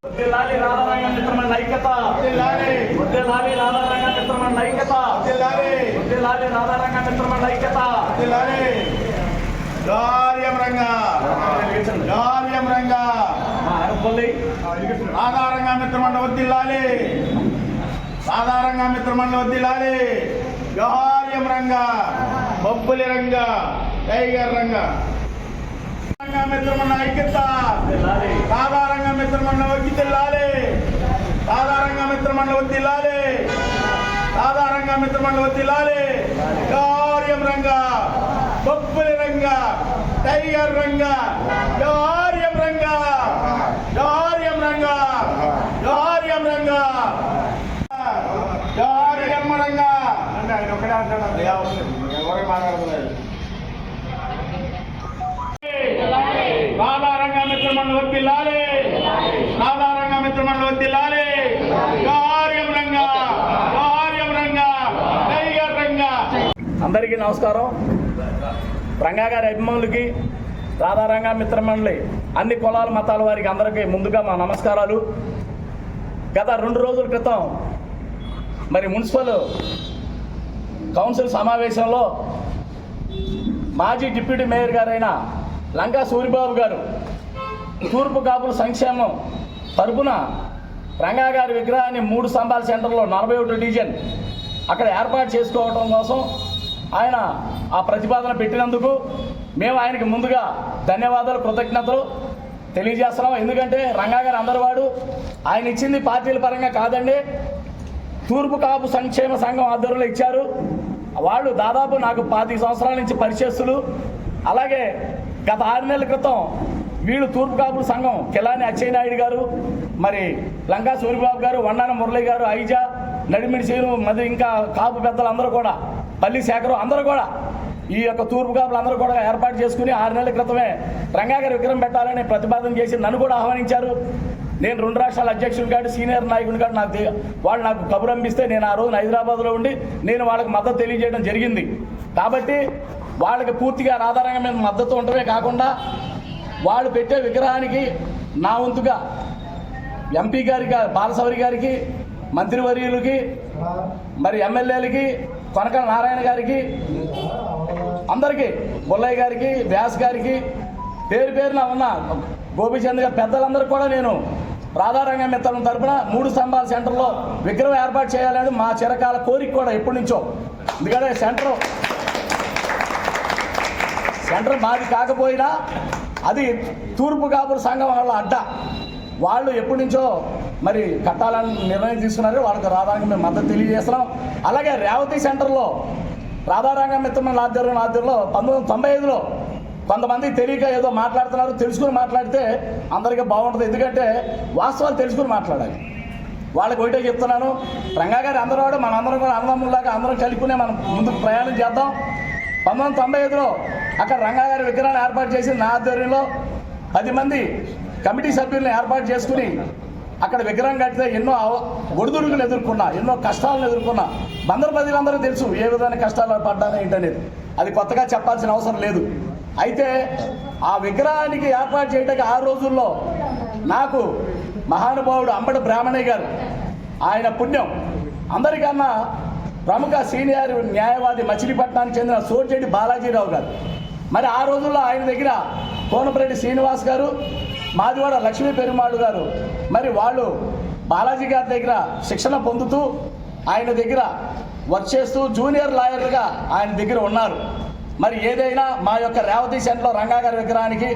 ఉద్యలాలి రాధారంగ మిత్రమండలి ఐక్యత, ఉద్యలాలి రాధారంగ మిత్రమండలి ఐక్యత, ఉద్యలాలి రాధారంగ మిత్రమండలి ఐక్యత. జార్యం రంగా రాధారంగ మిత్రమండలి వద్దిల్లాలి, రాధారంగ మిత్రమండలి వద్దిల్లాలి. జార్యం రంగా బొబ్బులి రంగా టైగర్ రంగా మిత్రమండలి ఐక్యత, రాధారంగ మిత్రమండలి వద్దిల్లాలి, రాధారంగ మిత్రమండలి వద్దిల్లాలి, రాధారంగ మిత్రమండలి వద్దిల్లాలి. జార్యం రంగా బొబ్బులి రంగా టైగర్ రంగా జార్యం రంగా, జార్యం రంగా, జార్యం రంగా, జార్యం రంగా అంటే ఆయన ఒకటే అంటాడు, ఎవరే మాట్లాడుతున్నారు. రాధారంగ మిత్రమండలి వద్దిల్లాలి, రాధారంగ మిత్రమండలి వద్దిల్లాలి. జార్యం రంగా, జార్యం రంగా టైగర్ రంగా. అందరికీ నమస్కారం. రంగా గారి అభిమానులకి, రాధారంగ మిత్రమండలి అన్ని కులాల మతాల వారికి అందరికీ ముందుగా మా నమస్కారాలు. గత 2 రోజుల క్రితం మరి మున్సిపల్ కౌన్సిల్ సమావేశంలో మాజీ డిప్యూటీ మేయర్ గారైన లంకా సూరిబాబు గారు తూర్పు కాపుల సంక్షేమం తరపున రంగా గారి విగ్రహాన్ని 3 స్తంభాల సెంటర్లో 41 డివిజన్ అక్కడ ఏర్పాటు చేసుకోవడం కోసం ఆయన ఆ ప్రతిపాదన పెట్టినందుకు మేము ఆయనకి ముందుగా ధన్యవాదాలు, కృతజ్ఞతలు తెలియజేస్తున్నాం. ఎందుకంటే రంగా గారు అందరివాడు, ఆయన ఇచ్చింది పార్టీల పరంగా కాదండి, తూర్పు కాపు సంక్షేమ సంఘం ఆధ్వర్యంలో ఇచ్చారు. వాళ్ళు దాదాపు నాకు 25 సంవత్సరాల నుంచి పరిచయస్తులు. అలాగే గత 6 నెలల క్రితం వీళ్ళు తూర్పు కాపుల సంఘం కిలాని అచ్చెన్నాయుడు గారు, మరి లంకా సూరిబాబు గారు, వండాన మురళి గారు, ఐజా, నడిమిడి సీను, మరి ఇంకా కాపు పెద్దలు అందరూ కూడా, పల్లి శేఖరు అందరూ కూడా ఈ యొక్క తూర్పు కాపులు అందరూ కూడా ఏర్పాటు చేసుకుని 6 నెలల క్రితమే రంగా గారి విగ్రహం పెట్టాలని ప్రతిపాదన చేసి నన్ను కూడా ఆహ్వానించారు. నేను 2 రాష్ట్రాల అధ్యక్షుడు కాదు, సీనియర్ నాయకుడు కాదు, వాళ్ళు నాకు కబురు పంపిస్తే నేను ఆ రోజున హైదరాబాద్లో ఉండి నేను వాళ్ళకి మద్దతు తెలియజేయడం జరిగింది. కాబట్టి వాళ్ళకి పూర్తిగా రాధారంగం మీద మద్దతు ఉండటమే కాకుండా వాళ్ళు పెట్టే విగ్రహానికి నా వంతుగా ఎంపీ గారికి, బాలసౌరి గారికి, మంత్రివర్యులకి, మరి ఎమ్మెల్యేలకి, కొనకల నారాయణ గారికి, అందరికీ, బొల్లయ్య గారికి, వ్యాస్ గారికి, పేరు పేరున ఉన్న గోపీచంద్ గారి పెద్దలందరూ కూడా నేను రాధారంగ మిత్రం తరపున 3 స్తంభాల సెంటర్లో విగ్రహం ఏర్పాటు చేయాలని మా చిరకాల కోరిక కూడా ఎప్పటి నుంచో. ఎందుకంటే సెంటర్ మాది కాకపోయినా అది తూర్పు కాపుల సంఘం వాళ్ళ అడ్డ, వాళ్ళు ఎప్పటి నుంచో మరి కట్టాలని నిర్ణయం తీసుకున్నారు. వాళ్ళకి రాధారంగ మేము మద్దతు తెలియజేస్తున్నాం. అలాగే రేవతి సెంటర్లో రాధారంగ మిత్రమండలి ఆధ్వర్యంలో 1995లో కొంతమంది తెలియక ఏదో మాట్లాడుతున్నారు, తెలుసుకుని మాట్లాడితే అందరికీ బాగుంటుంది. ఎందుకంటే వాస్తవాలు తెలుసుకుని మాట్లాడాలి. వాళ్ళకి ఒకటే చెప్తున్నాను, రంగా గారు అందరూ కూడా మనందరం కూడా అన్నదమ్ముల్లాగా అందరం కలుపుకునే మనం ముందుకు ప్రయాణం చేద్దాం. 1995లో అక్కడ రంగా గారి విగ్రహాన్ని ఏర్పాటు చేసి నా ఆధ్వర్యంలో 10 మంది కమిటీ సభ్యులను ఏర్పాటు చేసుకుని అక్కడ విగ్రహం కట్టితే ఎన్నో ఒడిదుడుకులు ఎదుర్కొన్నా, ఎన్నో కష్టాలను ఎదుర్కొన్నా. బందరు ప్రజలందరూ తెలుసు ఏ విధమైన కష్టాలు పడ్డానో ఏంటనేది, అది కొత్తగా చెప్పాల్సిన అవసరం లేదు. అయితే ఆ విగ్రహానికి ఏర్పాటు చేయడానికి ఆ రోజుల్లో నాకు మహానుభావుడు అంబటి బ్రాహ్మణయ్య గారు, ఆయన పుణ్యం, అందరికన్నా ప్రముఖ సీనియర్ న్యాయవాది మచిలీపట్నానికి చెందిన సోర్జెడ్డి బాలాజీరావు గారు, మరి ఆ రోజుల్లో ఆయన దగ్గర కోనపరెడ్డి శ్రీనివాస్ గారు, మాదివాడ లక్ష్మీ పెరుమాడు గారు, మరి వాళ్ళు బాలాజీ గారి దగ్గర శిక్షణ పొందుతూ ఆయన దగ్గర వర్క్ చేస్తూ జూనియర్ లాయర్లుగా ఆయన దగ్గర ఉన్నారు. మరి ఏదైనా మా యొక్క రేవతి సెంటర్లో రంగా గారి విగ్రహానికి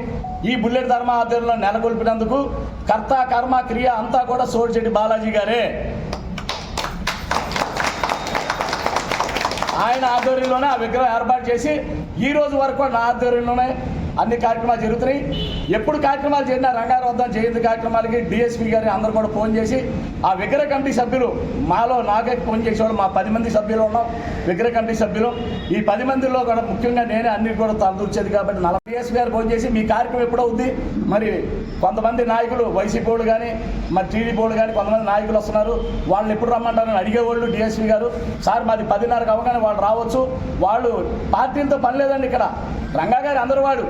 ఈ బుల్లెట్ ధర్మ ఆధ్వర్యంలో నెలకొల్పినందుకు కర్త కర్మ క్రియ అంతా కూడా సోడిచెడ్డి బాలాజీ గారే. ఆయన ఆధ్వర్యంలోనే ఆ విగ్రహం ఏర్పాటు చేసి ఈ రోజు వరకు నా ఆధ్వర్యంలోనే అన్ని కార్యక్రమాలు జరుగుతున్నాయి. ఎప్పుడు కార్యక్రమాలు జరిగినా రంగారావు వద్ద జయంతి కార్యక్రమాలకి డిఎస్పీ గారి అందరూ కూడా ఫోన్ చేసి ఆ విగ్రహ కమిటీ సభ్యులు మాలో నాకే ఫోన్ చేసేవాళ్ళు. మా 10 మంది సభ్యులు ఉన్నాం విగ్రహ కమిటీ సభ్యులు. ఈ 10 మందిలో కూడా ముఖ్యంగా నేనే అన్ని కూడా తలదూర్చేది కాబట్టి 40 డిఎస్పీ గారు ఫోన్ చేసి మీ కార్యక్రమం ఎప్పుడవుద్ది, మరి కొంతమంది నాయకులు వైసీపీ వాళ్ళు కానీ మరి టీడీపీ వాళ్ళు కానీ కొంతమంది నాయకులు వస్తున్నారు, వాళ్ళని ఎప్పుడు రమ్మంటారని అడిగేవాళ్ళు. డిఎస్పీ గారు సార్ మాది 10:30కి అవగానే వాళ్ళు రావచ్చు, వాళ్ళు పార్టీలతో పని లేదండి. ఇక్కడ రంగా గారి అందరూ వాడు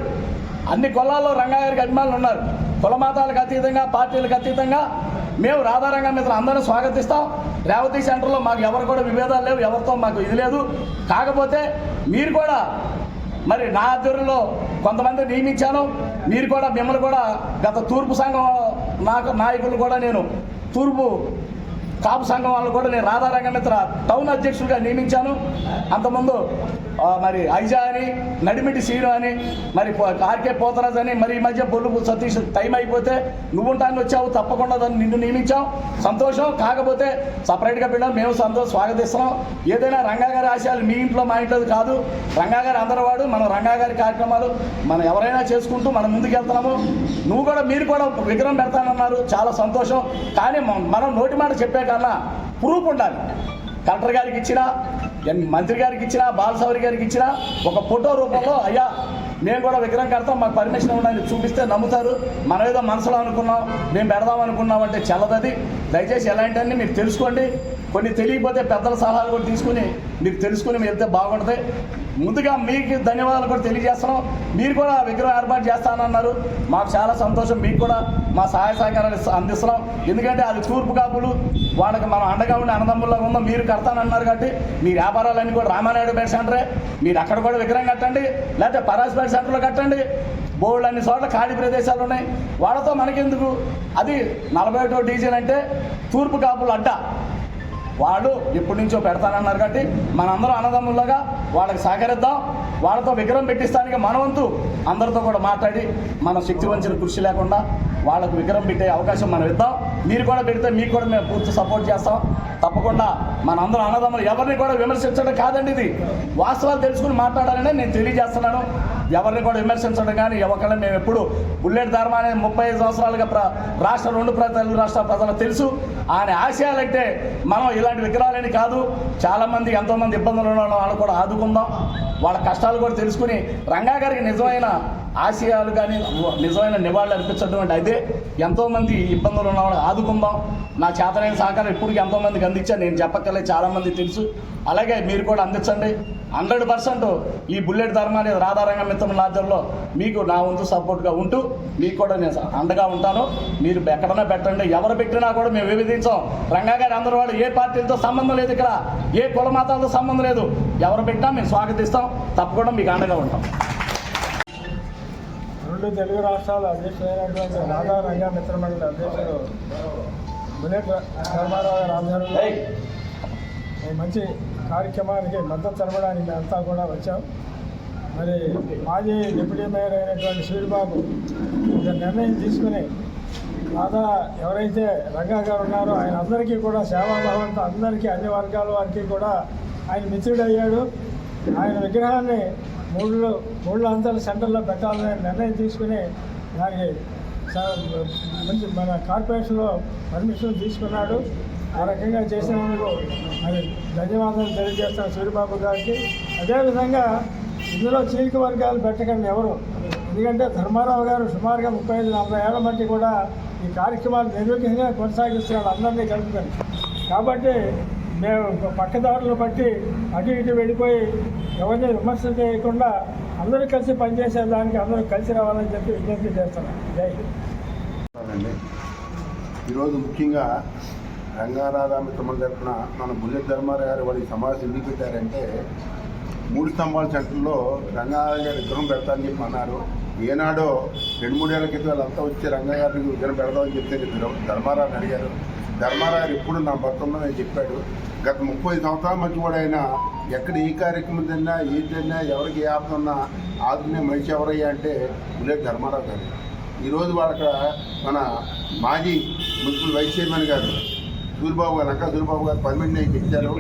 అన్ని కులాల్లో రంగా గారికి అభిమానులు ఉన్నారు. కుల మతాలకు అతీతంగా పార్టీలకు అతీతంగా మేము రాధారంగా మిత్రులు అందరూ స్వాగతిస్తాం. రేవతి సెంటర్లో మాకు ఎవరు కూడా విభేదాలు లేవు, ఎవరితో మాకు ఇది లేదు. కాకపోతే మీరు కూడా మరి నా ఆధ్వర్యంలో కొంతమంది నియమించాను, మీరు కూడా మిమ్మల్ని కూడా గత తూర్పు సంఘం నాయకులు కూడా నేను తూర్పు కాపు సంఘం వాళ్ళు కూడా నేను రాధారంగమిత్ర టౌన్ అధ్యక్షుడిగా నియమించాను. అంతకుముందు మరి ఐజా అని నడిమిటి సీను అని మరి ఆర్కే పోతరాజ్ అని మరి ఈ మధ్య బొల్లు సతీష్ టైం అయిపోతే నువ్వు ఉంటానికి వచ్చావు తప్పకుండా దాన్ని నిన్ను నియమించాం, సంతోషం. కాకపోతే సపరేట్గా పిల్లలు మేము స్వాగతిస్తున్నాం. ఏదైనా రంగా గారి ఆశయాలు మీ ఇంట్లో మా ఇంట్లో కాదు, రంగా గారి అందరూ వాడు. మనం రంగా గారి కార్యక్రమాలు మనం ఎవరైనా చేసుకుంటూ మనం ముందుకు వెళ్తున్నాము. నువ్వు కూడా మీరు కూడా విగ్రహం పెడతానన్నారు, చాలా సంతోషం. కానీ మనం నోటి మాట చెప్పే కన్నా ప్రూఫ్ ఉండాలి. కలెక్టర్ గారికి ఇచ్చినా మంత్రి గారికి ఇచ్చినా బాలసౌరి గారికి ఇచ్చినా ఒక ఫోటో రూపంలో అయ్యా మేము కూడా విగ్రహం కడతాం మాకు పర్మిషన్ ఉండాలని చూపిస్తే నమ్ముతారు. మనం ఏదో మనసులో అనుకున్నాం మేము పెడదాం అనుకున్నాం అంటే చెల్లదది. దయచేసి ఎలాంటివన్నీ మీరు తెలుసుకోండి. కొన్ని తెలియకపోతే పెద్దల సలహాలు కూడా తీసుకుని మీరు తెలుసుకుని వెళ్తే బాగుంటుంది. ముందుగా మీకు ధన్యవాదాలు కూడా తెలియజేస్తున్నాం. మీరు కూడా విగ్రహం ఏర్పాటు చేస్తానన్నారు, మాకు చాలా సంతోషం. మీకు కూడా మా సహాయ సహకారాలు అందిస్తున్నాం. ఎందుకంటే అది తూర్పు కాపులు వాళ్ళకి మనం అండగా ఉండి అన్నదమ్ముల్లాగా ఉందాం. మీరు కడతానన్నారు కాబట్టి మీ వ్యాపారాలన్నీ కూడా రామానాయుడు పేట సెంటరే, మీరు అక్కడ కూడా విగ్రహం కట్టండి, లేకపోతే పరాస్పేట సెంటర్లో కట్టండి. బోర్డు అన్ని చోట్ల ఖాళీ ప్రదేశాలు ఉన్నాయి, వాళ్ళతో మనకెందుకు. అది 41వ డివిజన్ అంటే తూర్పు కాపులు అడ్డా, వాళ్ళు ఎప్పటి నుంచో పెడతానన్నారు కాబట్టి మనందరం అన్నదమ్ముల్లాగా వాళ్ళకి సహకరిద్దాం. వాళ్ళతో విగ్రహం పెట్టిస్తానికి మనవంతు అందరితో కూడా మాట్లాడి మన శక్తి వంచిన కృషి లేకుండా వాళ్ళకు విగ్రహం పెట్టే అవకాశం మనం ఇద్దాం. మీరు కూడా పెడితే మీకు కూడా మేము పూర్తి సపోర్ట్ చేస్తాం. తప్పకుండా మనందరం అన్నదమ్ములు ఎవరిని కూడా విమర్శించడం కాదండి, ఇది వాస్తవాలు తెలుసుకుని మాట్లాడాలని నేను తెలియజేస్తున్నాను. ఎవరిని కూడా విమర్శించడం కానీ ఎవరికైనా మేము ఎప్పుడు బుల్లెట్ ధర్మ అనేది 35 సంవత్సరాలుగా రాష్ట్ర తెలుగు రాష్ట్ర ప్రజలకు తెలుసు. ఆయన ఆశయాలంటే మనం ఇలాంటి విగ్రహాలని కాదు. చాలామంది ఎంతోమంది ఇబ్బందులు ఉన్న వాళ్ళు కూడా ఆదుకుందాం. వాళ్ళ కష్టాలు కూడా తెలుసుకుని రంగా గారికి నిజమైన ఆశయాలు కానీ నిజమైన నివాళులు అర్పించడం అయితే ఎంతోమంది ఇబ్బందులు ఉన్న వాళ్ళు ఆదుకుందాం. నా చేతనైన సహకారం ఇప్పటికి ఎంతోమందికి అందించాను, నేను చెప్పక్కర్లేదు, చాలామంది తెలుసు. అలాగే మీరు కూడా అందించండి. 100% ఈ బుల్లెట్ ధర్మ అనేది రాధారంగ మిత్రుల ఆధ్వర్యంలో మీకు నా వంతు సపోర్ట్గా ఉంటూ మీకు కూడా నేను అండగా ఉంటాను. మీరు ఎక్కడన్నా పెట్టండి, ఎవరు పెట్టినా కూడా మేము విభజించాం. రంగా గారి అందరూ వాళ్ళు ఏ పార్టీలతో సంబంధం లేదు, ఇక్కడ ఏ కుల మతాలతో సంబంధం లేదు. ఎవరు పెట్టినా మేము స్వాగతిస్తాం, తప్పకుండా మీకు అండగా ఉంటాం. 2 తెలుగు రాష్ట్రాల అధ్యక్షుడైనటువంటి రాధారంగ మిత్రమండలి అధ్యక్షుడు బుల్లెట్ ధర్మారావు గారి ఆధ్వర్యంలో ఈ మంచి కార్యక్రమానికి మద్దతు తెలపడానికి మేమంతా కూడా వచ్చాం. మరి మాజీ డిప్యూటీ మేయర్ అయినటువంటి సూరిబాబు ఒక నిర్ణయం తీసుకుని రాధా ఎవరైతే రంగా గారు ఉన్నారో ఆయన అందరికీ కూడా సేవాభావంతో అందరికీ అన్ని వర్గాల వారికి కూడా ఆయన మిత్రుడయ్యాడు. ఆయన విగ్రహాన్ని మూడు అంతల సెంటర్లో పెట్టాలని నిర్ణయం తీసుకుని దానికి మంచి మన కార్పొరేషన్లో పర్మిషన్ తీసుకున్నాడు. ఆ రకంగా చేసినందుకు మరి ధన్యవాదాలు తెలియజేస్తాను సూరిబాబు గారికి. అదేవిధంగా ఇందులో చీలిక వర్గాలు పెట్టకండి ఎవరు, ఎందుకంటే ధర్మారావు గారు సుమారుగా 35-40 ఏళ్ల మట్టి కూడా ఈ కార్యక్రమాలు నిర్విఘ్నంగా కొనసాగిస్తున్నాడు అందరినీ కలుపుకొని. కాబట్టి మేము పక్కదారులు బట్టి అటు ఇటు వెళ్ళిపోయి ఎవరిని విమర్శ చేయకుండా అందరూ కలిసి పనిచేసేదానికి అందరూ కలిసి రావాలని చెప్పి విజ్ఞప్తి చేస్తున్నాం. జై హింద్. ఈరోజు ముఖ్యంగా రంగారాధా మిత్రమండలి తరఫున మన బుల్లెట్ ధర్మారావు గారు వాడి సమావేశం ఎందుకు పెట్టారంటే 3 స్తంభాల సెంటర్లో రంగారావు గారి విగ్రహం పెడతారని చెప్పి అన్నారు. ఏనాడో 2-3 ఏళ్ల క్రితం వాళ్ళంతా వచ్చి రంగా గారికి విగ్రహం పెడదామని చెప్తే ధర్మారావుని అడిగారు. ధర్మారావు ఎప్పుడు నా భర్తలో నేను చెప్పాడు. గత 30 సంవత్సరాల మధ్య కూడా ఆయన ఎక్కడ ఏ కార్యక్రమం తిన్నా ఏంటన్నా ఎవరికి ఏ ఆపద ఉన్నా ఆదుకునే మనిషి ఎవరయ్యా అంటే బుల్లెట్ ధర్మారావు గారు. ఈరోజు వాళ్ళక్కడ మన మాజీ మున్సిపల్ వైస్ చైర్మన్ గారు రంగా సూరిబాబు గారు పర్మిట్ ఇచ్చారు.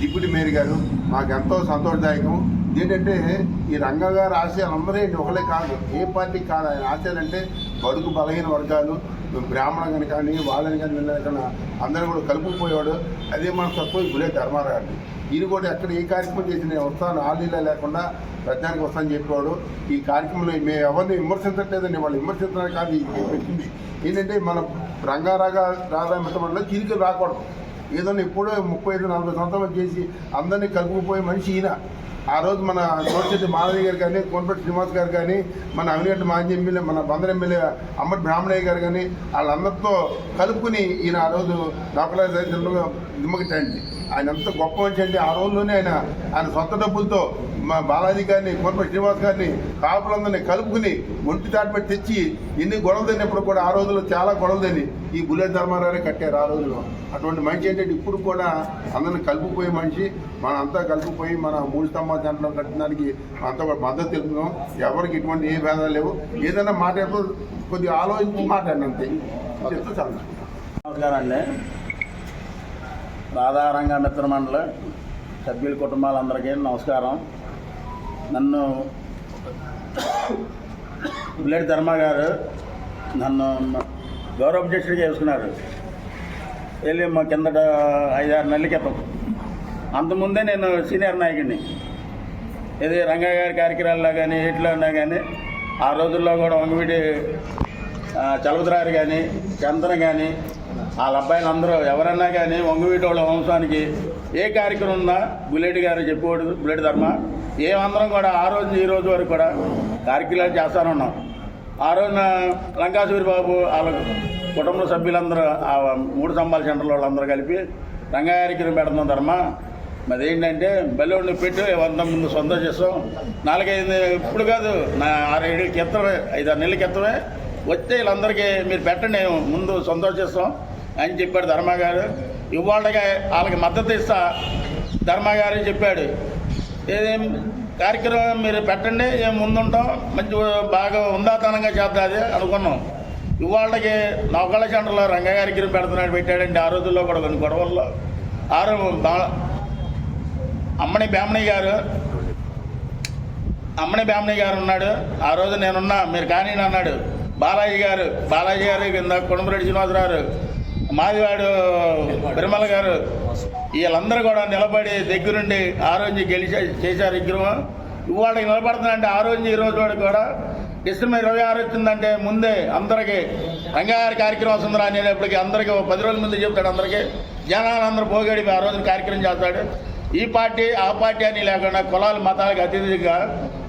డిప్యూటీ మేయర్ గారు మాకు ఎంతో సంతోషదాయకం. ఇదేంటంటే ఈ రంగా గారి ఆశయాలు అందరూ ఏంటి ఒకలే కాదు, ఏ పార్టీకి కాదు. ఆయన ఆశయాలు అంటే బడుగు బలహీన వర్గాలు, బ్రాహ్మణ కానీ వాళ్ళని కానీ వీళ్ళని కానీ అందరూ కూడా కలుపుకుపోయేవాడు. అదే మన తక్కువ బుల్లె ధర్మారావు. ఈయన కూడా ఎక్కడ ఏ కార్యక్రమం చేసి నేను వస్తాను ఆలీలా లేకుండా ప్రజానికి వస్తానని చెప్పేవాడు. ఈ కార్యక్రమంలో మేము ఎవరిని విమర్శించట్లేదండి, వాళ్ళు విమర్శించడానికి కాదు పెట్టింది. ఏంటంటే మన రాధా మిత్రమండలిలో చీలికలు రాకూడదు. ఏదో ఎప్పుడో 35-40 సంవత్సరాలు చేసి అందరినీ కలుపుకుపోయే మనిషి ఈయన. ఆ రోజు మన తోటచెట్టి మాధవి గారు కానీ, కోనపేట శ్రీనివాస్ గారు కానీ, మన అవినేటి మాజీ ఎమ్మెల్యే, మన బందర్ ఎమ్మెల్యే అంబటి బ్రాహ్మణయ్య గారు కానీ వాళ్ళందరితో కలుపుకుని ఈయన ఆ రోజు డాక్టర్ నిమ్మగట్టండి. ఆయన అంత గొప్ప మనిషి అండి. ఆ రోజుల్లోనే ఆయన సొంత డబ్బులతో మా బాలాజీ గారిని, కోనపేట శ్రీనివాస్ గారిని, కాపులందరినీ కలుపుకుని ఒంటి తాటిపెట్టి తెచ్చి ఎన్ని గొడవలు తిన్నప్పుడు కూడా ఆ రోజుల్లో చాలా గొడవలు తిని ఈ బుల్లె ధర్మారావు కట్టారు ఆ రోజుల్లో. అటువంటి మనిషి ఏంటంటే ఇప్పుడు కూడా అందరిని కలుపుకుపోయే మనిషి. మనం అంతా కలుపుకుపోయి మన 3 స్తంభాల సెంటర్లో కట్టడానికి అంతా కూడా మద్దతు తెలుపుతున్నాం. ఎవరికి ఇటువంటి ఏ భేదాలు లేవు. ఏదైనా మాట్లాడుతూ కొద్దిగా ఆలోచించి మాట్లాడినంతే చెప్తూ చాలా. నమస్కారం అండి. రాధారంగ మిత్ర మండలి సభ్యుల కుటుంబాలందరికీ నమస్కారం. నన్ను బుల్లెట్ ధర్మ గారు నన్ను గౌరవ అధ్యక్షుడిగా చేసుకున్నారు. వెళ్ళి మా కిందట 5-6 నెలల క్రితం. అంతకుముందే నేను సీనియర్ నాయకుడిని. ఇది రంగా గారి కార్యక్రమాల్లో కానీ ఎట్లా ఉన్నా కానీ ఆ రోజుల్లో కూడా వంగవీటి చలపతిరారు కానీ, చందన కానీ, వాళ్ళ అబ్బాయిలు అందరూ ఎవరన్నా కానీ వంగవీటి వాళ్ళ వంశానికి ఏ కార్యక్రమం ఉన్నా బుల్లెట్ గారు చెప్పేవాడు. బుల్లెట్ ధర్మ ఏమందరం కూడా ఆ రోజు ఈ రోజు వరకు కూడా కార్యక్రమాలు చేస్తూనే ఉన్నాం. ఆ రోజున లంకా సూరిబాబు వాళ్ళ కుటుంబ సభ్యులందరూ ఆ 3 స్తంభాల సెంటర్లో వాళ్ళందరూ కలిపి రంగా కార్యక్రమం పెడుతున్నాం ధర్మ. మరి ఏంటంటే బెల్లూడిని పెట్టి వంద ముందు సంతోషిస్తాం. 4-5 ఇప్పుడు కాదు, 6-7 క్రితమే, 5-6 నెలల క్రితమే వస్తే వీళ్ళందరికీ మీరు పెట్టండి ముందు సంతోషిస్తాం అని చెప్పాడు ధర్మ గారు. ఇవాళగా వాళ్ళకి మద్దతు ఇస్తా ధర్మ గారు చెప్పాడు. ఏదేం కార్యక్రమం మీరు పెట్టండి, ఏం ముందుంటాం, మంచి బాగా ఉందాతనంగా చేద్దాది అనుకున్నాం. ఇవాళకి నౌకళ్ళ సెంటర్లో రంగా కార్యక్రమం పెడుతున్నాడు పెట్టాడండి. ఆ రోజుల్లో కూడా కొన్ని గొడవల్లో అమ్మని బ్యామణి గారు ఉన్నాడు. ఆ రోజు నేనున్నా, మీరు కానీ అన్నాడు. బాలాజీ గారు కింద కొణమరెడ్డి శ్రీనివాసరావు, మాదివాడు పెరుమల గారు, వీళ్ళందరూ కూడా నిలబడి దగ్గరుండి ఆ రోజు చేశారు విగ్రహం. ఇవాళకి నిలబడుతుందంటే ఆ రోజు ఈ రోజు వరకు కూడా డిసెంబర్ 26 వచ్చిందంటే ముందే అందరికీ రంగాగారి కార్యక్రమం వస్తుందిరా అనేటప్పటికీ అందరికీ 10 రోజుల ముందు చెప్తాడు. అందరికీ జనాలందరూ పోగడి ఆ రోజున కార్యక్రమం చేస్తాడు. ఈ పార్టీ ఆ పార్టీ అని లేకుండా కులాలు మతాలకు అతీతంగా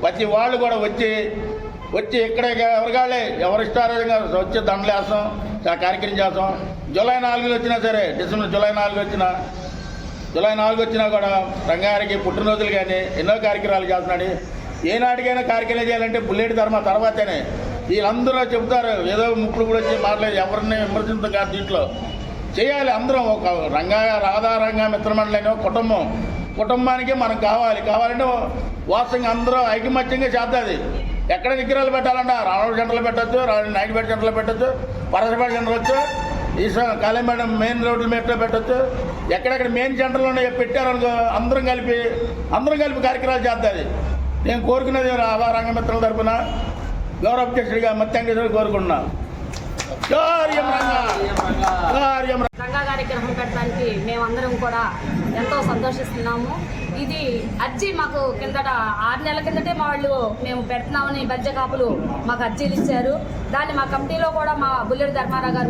ప్రతి వాళ్ళు కూడా వచ్చి ఇక్కడ ఎవరికాళ్ళే ఎవరు ఇష్టారంగా వచ్చి దండలు వేస్తాం, కార్యక్రమం చేస్తాం. జూలై 4 వచ్చినా సరే, డిసెంబర్ జూలై 4 వచ్చినా కూడా రంగారికి పుట్టినరోజులు కానీ ఎన్నో కార్యక్రమాలు చేస్తున్నాడు. ఏనాటికైనా కార్యక్రమం చేయాలంటే బుల్లెట్ ధర్మ తర్వాతనే. వీళ్ళందరూ చెబుతారు ఏదో ముప్పుడు కూడా వచ్చి మాట్లాడి ఎవరిని విమర్శించదు కాదు. దీంట్లో చేయాలి అందరం. ఒక రాధారంగ మిత్రమండలి అనే కుటుంబానికి మనం కావాలంటే వాస్తవంగా అందరూ ఐకమత్యంగా చేద్దాది. ఎక్కడ విగ్రహాలు పెట్టాలంటే రావణ సెంటర్లో పెట్టచ్చు, నాయుడుపేట సెంటర్లో పెట్టచ్చు, పరసపేట సెంటర్ వచ్చు, ఈ కాళీపేట మెయిన్ రోడ్ల మీద పెట్టచ్చు. ఎక్కడెక్కడ మెయిన్ సెంటర్లో పెట్టారనుకో అందరం కలిపి కార్యక్రమాలు చేద్దాది. నేను కోరుకునేది రాధారంగ మిత్రుల తరఫున గౌరవ అధ్యక్షుడిగా మత్స్యంగా కోరుకుంటున్నా. రంగా కార్యక్రమం పెట్టడానికి మేమందరం కూడా ఎంతో సంతోషిస్తున్నాము. ఇది అర్జీ మాకు కిందట 6 నెలల కిందటే మేము పెడుతున్నామని బజ్జ కాపులు మాకు అర్జీలు ఇచ్చారు. దాన్ని మా కమిటీలో కూడా మా బుల్లెట్ ధర్మారావు గారు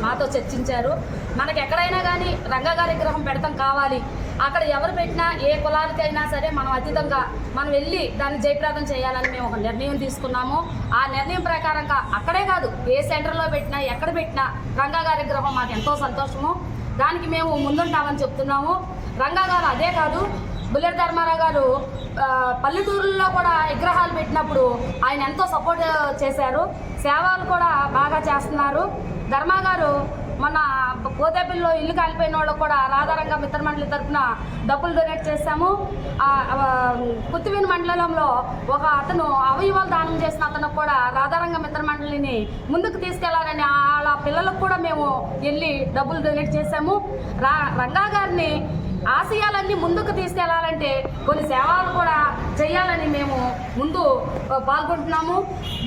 మాతో చర్చించారు. మనకి ఎక్కడైనా కానీ రంగా కార్యక్రమం పెడతాం కావాలి, అక్కడ ఎవరు పెట్టినా ఏ కులాలకైనా సరే మనం అతీతంగా మనం వెళ్ళి దాన్ని జయప్రదం చేయాలని మేము ఒక నిర్ణయం తీసుకున్నాము. ఆ నిర్ణయం ప్రకారంగా అక్కడే కాదు ఏ సెంటర్లో పెట్టినా ఎక్కడ పెట్టినా రంగా కార్యక్రమం మాకు ఎంతో సంతోషము. దానికి మేము ముందుంటామని చెప్తున్నాము. రంగా గారు అదే కాదు, బుల్లెట్ ధర్మారావు గారు పల్లెటూరుల్లో కూడా విగ్రహాలు పెట్టినప్పుడు ఆయన ఎంతో సపోర్ట్ చేశారు. సేవలు కూడా బాగా చేస్తున్నారు. ధర్మా గారు మొన్న పోతేపల్లిలో ఇల్లు కాలిపోయిన వాళ్ళకు కూడా రాధారంగ మిత్రమండలి తరఫున డబ్బులు డొనేట్ చేశాము. కుత్తివీని మండలంలో ఒక అతను అవయవాలు దానం చేసిన అతనికి కూడా రాధారంగ మిత్రమండలిని ముందుకు తీసుకెళ్లాలని వాళ్ళ పిల్లలకు కూడా మేము వెళ్ళి డబ్బులు డొనేట్ చేశాము. రంగా గారిని ఆశయాలన్నీ ముందుకు తీసుకెళ్లాలంటే కొన్ని సేవలు కూడా చేయాలని మేము ముందు పాల్గొంటున్నాము.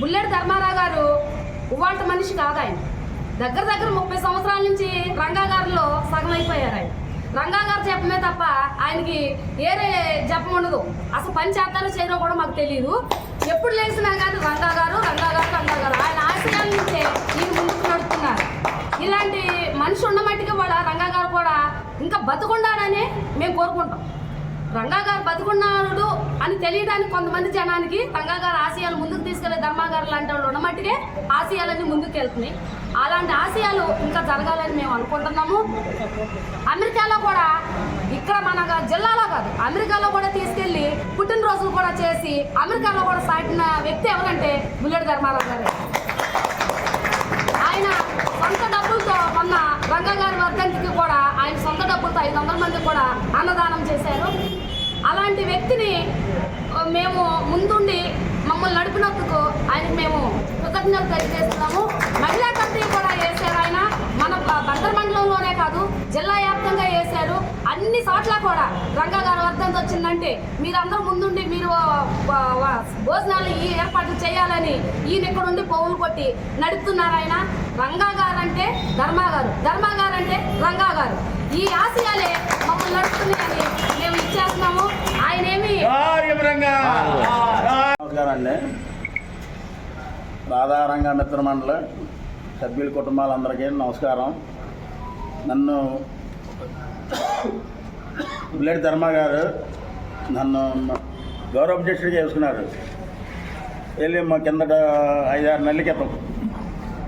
బుల్లెట్ ధర్మారావు గారు ఇవాళ మనిషి కాదు. ఆయన దగ్గర 30 సంవత్సరాల నుంచి రంగా గారిలో సగం అయిపోయారు. ఆయన రంగా గారు చెప్పమే తప్ప ఆయనకి ఏరే జపం ఉండదు. అసలు పని చేస్తారో చేయరో కూడా మాకు తెలియదు. ఎప్పుడు లేచినా కానీ రంగా గారు ఆయన ఆశయాల నుంచే ఈయన ముందుకు నడుస్తున్నారు. ఇలాంటి మనిషి ఉన్న మట్టికి కూడా రంగా గారు కూడా ఇంకా బతుకున్నాడని మేము కోరుకుంటాం. రంగా గారు బతుకున్నాడు అని తెలియడానికి కొంతమంది జనానికి రంగా గారు ఆశయాలు ముందుకు తీసుకెళ్లే ధర్మాగారు లాంటి వాళ్ళు ఉన్నమట్టికే ఆశయాలన్నీ ముందుకు వెళ్తున్నాయి. అలాంటి ఆశయాలు ఇంకా జరగాలని మేము అనుకుంటున్నాము. అమెరికాలో కూడా ఇక్కడ మన జిల్లాలో కాదు అమెరికాలో కూడా తీసుకెళ్లి పుట్టినరోజులు కూడా చేసి అమెరికాలో కూడా సాటిన వ్యక్తి ఎవరంటే బుల్లెట్ ధర్మారావు గారు. ఆయన సొంత డబ్బులతో మొన్న రంగా గారి వర్ధంతికి కూడా ఆయన సొంత డబ్బులతో 500 మంది కూడా అన్నదానం చేశారు. అలాంటి వ్యక్తిని మేము ముందుండి మమ్మల్ని నడిపినందుకు ఆయనకు మేము కృతజ్ఞతలు తెలియజేస్తున్నాము. మహిళా కమిటీ కూడా వేశారు. ఆయన మన బందర్ మండలంలోనే కాదు జిల్లా వ్యాప్తంగా వేశారు. అన్ని చోట్ల కూడా రంగా గారి వర్ధంతి వచ్చిందంటే మీరందరూ ముందుండి మీరు భోజనాలు ఈ ఏర్పాట్లు చేయాలని ఈయన ఇక్కడ ఉండి పోవులు కొట్టి నడుపుతున్నారు. ఆయన రంగా గారు అంటే ధర్మా గారు అంటే రంగా గారు. ఈ ఆశయాలే మమ్మల్ని నడుపుతున్నాయని మేము ఇచ్చేస్తున్నాము. ఆయన ఏమి నమస్కారండి. రాధారంగ మిత్ర మండలి సభ్యుల కుటుంబాలందరికీ నమస్కారం. నన్ను బుల్లెట్ ధర్మా గారు నన్ను గౌరవ అధ్యక్షుడిగా చేసుకున్నారు. వెళ్ళి మా కిందట 5-6 నెలల క్రితం.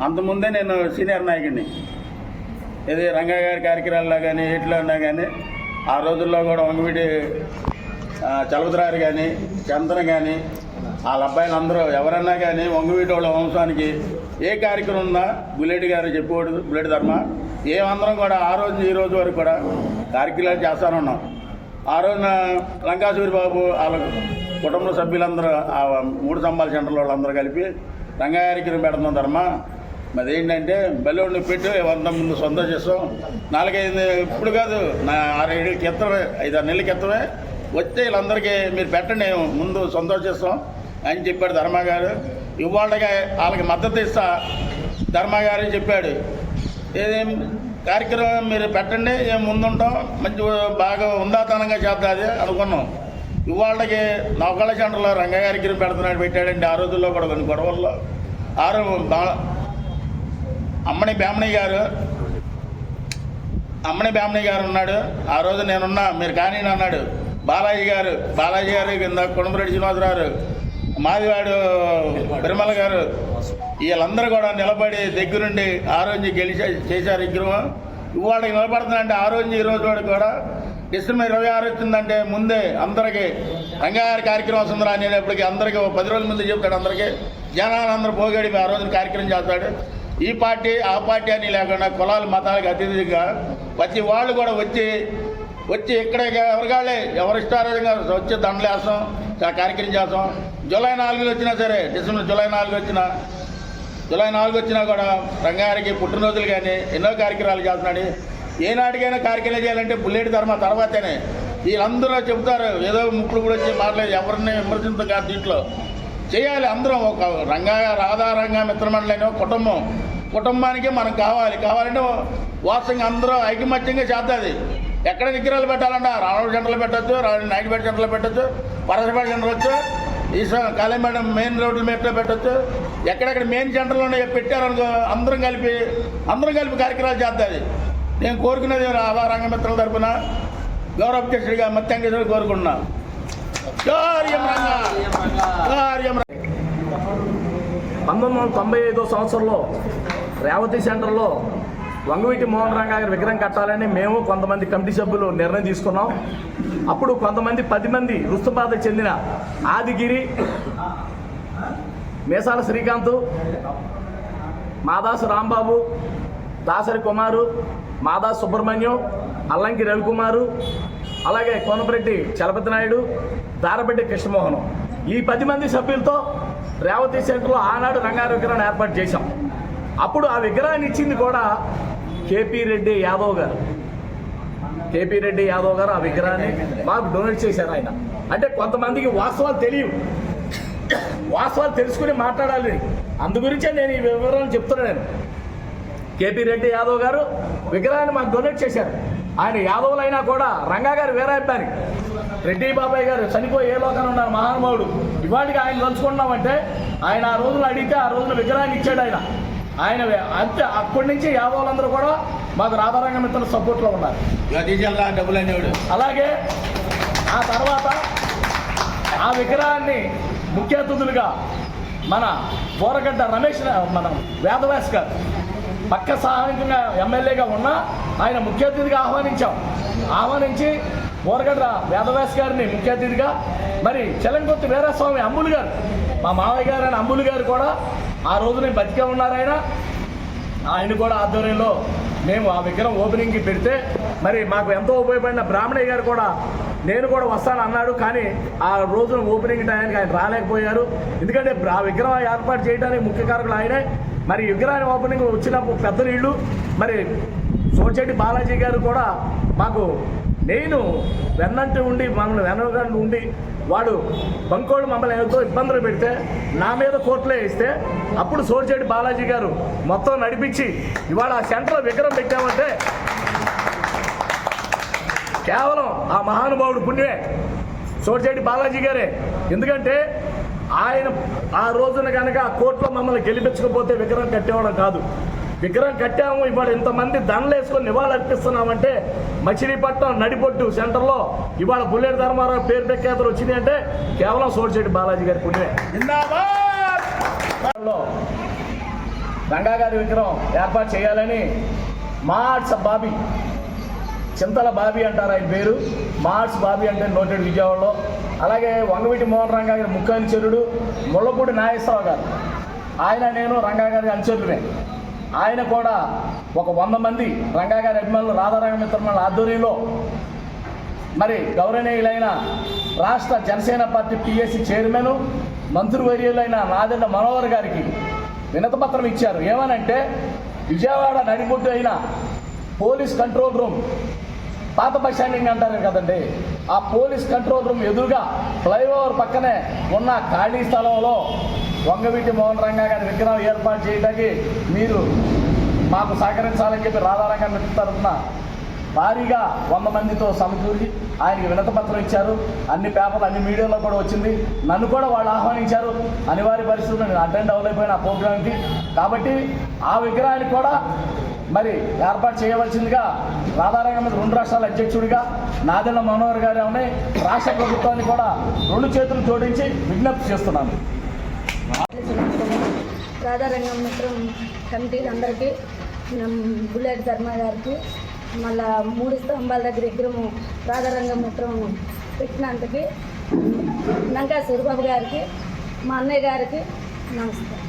అంతకుముందే నేను సీనియర్ నాయకుడిని. ఇది రంగా గారి కార్యక్రమాల్లో కానీ ఇట్లా ఉన్నా కానీ ఆ రోజుల్లో కూడా వంగవీటి చలపతిరారు కానీ చందన కానీ వాళ్ళ అబ్బాయిలు అందరూ ఎవరన్నా కానీ వంగవీటి వాళ్ళ వంశానికి ఏ కార్యక్రమం ఉన్నా బుల్లెట్ గారు చెప్పేవాడు. బుల్లెట్ ధర్మ ఏమందరం కూడా ఆ రోజు ఈ రోజు వరకు కూడా కార్యక్రమాలు చేస్తూనే ఉన్నాం. ఆ రోజున లంకా సూరిబాబు వాళ్ళ కుటుంబ సభ్యులందరూ ఆ 3 స్తంభాల సెంటర్లో వాళ్ళందరూ కలిపి రంగా కార్యక్రమం పెడుతున్నాం ధర్మ. మరి ఏంటంటే బెల్లుడిని పెట్టి 100 ముందు సంతోషిస్తాం. 4-5 ఇప్పుడు కాదు 6-7 క్రితమే 5-6 నెలల క్రితమే వచ్చే వీళ్ళందరికీ మీరు పెట్టండి ముందు సంతోషిస్తాం అని చెప్పాడు ధర్మా గారు. ఇవాళగా వాళ్ళకి మద్దతు ఇస్తా ధర్మా గారు చెప్పాడు. ఏదేం కార్యక్రమం మీరు పెట్టండి ఏం ముందుంటాం మంచి బాగా ఉందాతనంగా చేద్దాది అనుకున్నాం. ఇవాళకి నౌకళ్ళ సెంటర్లో రంగా కార్యక్రమం పెడుతున్నాడు పెట్టాడండి. ఆ రోజుల్లో కూడా కొన్ని గొడవల్లో అమ్మని బ్యామణి గారు ఉన్నాడు. ఆ రోజు నేనున్నా మీరు కానీ అన్నాడు. బాలాజీ గారు కింద కుటుంబరెడ్డి శ్రీనివాసరావు, మాదివాడు పెరుమల గారు వీళ్ళందరూ కూడా నిలబడి దగ్గరుండి ఆ రోజు చేశారు విగ్రహం. ఇవాళకి నిలబడుతుందంటే ఆ రోజు ఈ రోజు వాడికి కూడా డిసెంబర్ 26 వచ్చిందంటే ముందే అందరికీ రంగాగారి కార్యక్రమం వస్తుందిరా అనేటప్పటికి అందరికీ 10 రోజుల ముందు చెప్తాడు. అందరికీ జనాలందరూ పోగడి ఆ రోజున కార్యక్రమం చేస్తాడు. ఈ పార్టీ ఆ పార్టీ అని లేకుండా కులాలు మతాలకు అతీతంగా ప్రతి వాళ్ళు కూడా వచ్చి ఇక్కడ ఎవరికాళ్ళే ఎవరు ఇష్టారంగా వచ్చి దండలు వేస్తాం కార్యక్రమం చేస్తాం. జూలై 4 వచ్చినా సరే డిసెంబర్ జూలై 4 వచ్చినా కూడా రంగారికి పుట్టినరోజులు కానీ ఎన్నో కార్యక్రమాలు చేస్తున్నాడు. ఏనాటికైనా కార్యక్రమాలు చేయాలంటే బుల్లెట్ ధర్మ తర్వాతనే. వీళ్ళందరూ చెబుతారు ఏదో ముప్పుడు కూడా వచ్చి మాట్లాడి ఎవరిని విమర్శించడం కాదు. దీంట్లో చేయాలి అందరం ఒక రాధారంగ మిత్రమండలి అనే కుటుంబానికి మనకు కావాలంటే వాస్తవంగా అందరూ ఐకమత్యంగా చేస్తుంది. ఎక్కడ విగ్రహాలు పెట్టాలంటే రాణోడు సెంటర్లో పెట్టచ్చు, నాయుడుపేట సెంటర్లో పెట్టచ్చు, పరసపేట సెంటర్ వచ్చు, కాళీమేడ మెయిన్ రోడ్ల మీద పెట్టచ్చు. ఎక్కడెక్కడ మెయిన్ సెంటర్లోనే పెట్టారనుకో అందరం కలిపి కార్యక్రమాలు చేస్తుంది. నేను కోరుకునేది రాధారంగ మిత్రుల తరఫున గౌరవ అధ్యక్షుడిగా మత్యంకేశ్వరుడు కోరుకున్నా. 1995 సంవత్సరంలో రేవతి సెంటర్లో వంగవీటి మోహన్ రంగా గారి విగ్రహం కట్టాలని మేము కొంతమంది కమిటీ సభ్యులు నిర్ణయం తీసుకున్నాం. అప్పుడు కొంతమంది 10 మంది రుస్తుబాధ చెందిన ఆదిగిరి, మేసాల శ్రీకాంత్, మాదాసు రాంబాబు, దాసరి కుమారు, మాదాసు సుబ్రహ్మణ్యం, అల్లంకి రవికుమారు, అలాగే కోనపరెడ్డి చలపతి నాయుడు, దారపెట్టి కృష్ణమోహన్ ఈ 10 మంది సభ్యులతో రేవతి సెంటర్లో ఆనాడు రంగారి విగ్రహాన్ని ఏర్పాటు చేశాం. అప్పుడు ఆ విగ్రహాన్ని ఇచ్చింది కూడా కేపీ రెడ్డి యాదవ్ గారు. కేపీ రెడ్డి యాదవ్ గారు ఆ విగ్రహాన్ని మాకు డొనేట్ చేశారు. ఆయన అంటే కొంతమందికి వాస్తవాలు తెలియవు, వాస్తవాలు తెలుసుకుని మాట్లాడాలి. అందు గురించే నేను ఈ వివరాలు చెప్తున్నాను. నేను కేపీ రెడ్డి యాదవ్ గారు విగ్రహాన్ని మాకు డొనేట్ చేశారు. ఆయన యాదవులైనా కూడా రంగా గారు వేరే అబ్బాయి, రెడ్డి బాబాయ్ గారు చనిపోయి ఏ లోకాన్ని ఉన్నారు మహానుభావుడు. ఇవాటికి ఆయన తలుచుకున్నామంటే ఆయన ఆ రోజున అడిగితే ఆ రోజున విగ్రహాన్ని ఇచ్చాడు ఆయన అంతే. అప్పటి నుంచి యాదవులందరూ కూడా మాకు రాధారంగ మిత్రుల సపోర్ట్లో ఉన్నారు. డబ్బులు అనేవాడు. అలాగే ఆ తర్వాత ఆ విగ్రహాన్ని ముఖ్య అతిథులుగా మన బోరగడ్డ రమేష్, మన వేదవ్యాస్ గారు పక్క సహాయకంగా ఎమ్మెల్యేగా ఉన్న ఆయన ముఖ్య అతిథిగా ఆహ్వానించి బోరగడ్డ వేదవ్యాస్ గారిని ముఖ్య అతిథిగా, మరి చెలంకొత్తి వీరస్వామి అంబులు గారు, మా మావయ్య గారు అయిన అంబులు గారు కూడా ఆ రోజునే బతికే ఉన్నారు. ఆయన కూడా ఆధ్వర్యంలో మేము ఆ విగ్రహం ఓపెనింగ్కి పెడితే మరి మాకు ఎంతో ఉపయోగపడిన బ్రాహ్మణయ్య గారు కూడా నేను కూడా వస్తాను అన్నాడు. కానీ ఆ రోజున ఓపెనింగ్ టైంకి ఆయన రాలేకపోయారు. ఎందుకంటే ఆ విగ్రహం ఏర్పాటు చేయడానికి ముఖ్య కారకులు ఆయనే. మరి విగ్రహాన్ని ఓపెనింగ్ వచ్చిన పెద్ద నీళ్ళు మరి సోచెట్టి బాలాజీ గారు కూడా మాకు నేను వెన్నంటి ఉండి మమ్మల్ని వెనకండి ఉండి వాడు బంకోళ్ళు మమ్మల్ని ఎంతో ఇబ్బందులు పెడితే నా మీద కోర్టులో వేస్తే అప్పుడు సోచెట్టి బాలాజీ గారు మొత్తం నడిపించి ఇవాళ ఆ సెంటర్లో విగ్రహం పెట్టామంటే కేవలం ఆ మహానుభావుడు పుణ్యమే, సోచెట్టి బాలాజీ గారే. ఎందుకంటే ఆయన ఆ రోజున కనుక కోర్టులో మమ్మల్ని గెలిపించకపోతే విగ్రహం కట్టేవాళ్ళం కాదు. విగ్రహం కట్టాము, ఇవాళ ఇంతమంది దండలు వేసుకొని నివాళులు అర్పిస్తున్నామంటే మచిలీపట్నం నడిపొట్టు సెంటర్లో ఇవాళ బుల్లెట్ ధర్మారావు పేరు ప్రఖ్యాతలు వచ్చింది అంటే కేవలం సోడిశెట్టి బాలాజీ గారి పుణ్యమే. రంగా గారి విగ్రహం ఏర్పాటు చేయాలని మార్ట్స్ బాబీ, చింతల బాబీ అంటారు ఆయన పేరు, మార్ట్స్ బాబీ అంటే నోటెడ్ విజయవాడలో. అలాగే వంగవీటి మోహన్ రంగా గారి ముఖ్య అనుచరుడు ముళ్ళపూడి నాగేశ్వరరావు గారు, ఆయన నేను రంగా గారి అనుచరులమే. ఆయన కూడా ఒక 100 మంది రంగా గారి అభిమానులు రాధారంగ మిత్రుల ఆధ్వర్యంలో మరి గౌరవనీయులైన రాష్ట్ర జనసేన పార్టీ పిఎస్సి చైర్మన్ మంత్రివర్యులైన నాదెండ్ల మనోహర్ గారికి వినతిపత్రం ఇచ్చారు. ఏమనంటే విజయవాడ నడిబొడ్డు అయిన పోలీస్ కంట్రోల్ రూమ్, పాత బస్ స్టాండింగ్ అంటారు కదండి, ఆ పోలీస్ కంట్రోల్ రూమ్ ఎదురుగా ఫ్లైఓవర్ పక్కనే ఉన్న ఖాళీ స్థలంలో వంగవీటి మోహన్ రంగా గారి విగ్రహం ఏర్పాటు చేయడానికి మీరు మాకు సహకరించాలని చెప్పి రాధారంగ మిత్రుల తరఫున భారీగా 100 మందితో సమకూరి ఆయనకి వినతిపత్రం ఇచ్చారు. అన్ని పేపర్లు అన్ని మీడియాలో కూడా వచ్చింది. నన్ను కూడా వాళ్ళు ఆహ్వానించారు. అనివార్య పరిస్థితుల్లో నేను అటెండ్ అవ్వలేకపోయిన ఆ ప్రోగ్రాంకి. కాబట్టి ఆ విగ్రహాన్ని కూడా మరి ఏర్పాటు చేయవలసిందిగా రాధారంగ మీద 2 రాష్ట్రాల అధ్యక్షుడిగా నాదెండ్ల మనోహర్ గారు ఉన్నాయి రాష్ట్ర ప్రభుత్వాన్ని కూడా 2 చేతులు జోడించి విజ్ఞప్తి చేస్తున్నాను. రాధారంగం మిత్రం కమిటీలందరికీ, బుల్లెట్ ధర్మ గారికి, మళ్ళా 3 స్తంభాల దగ్గర విగ్రహం రాధారంగం మిత్రం పెట్టినందుకు నంకా సూరిబాబు గారికి, మా అన్నయ్య గారికి నమస్కారం.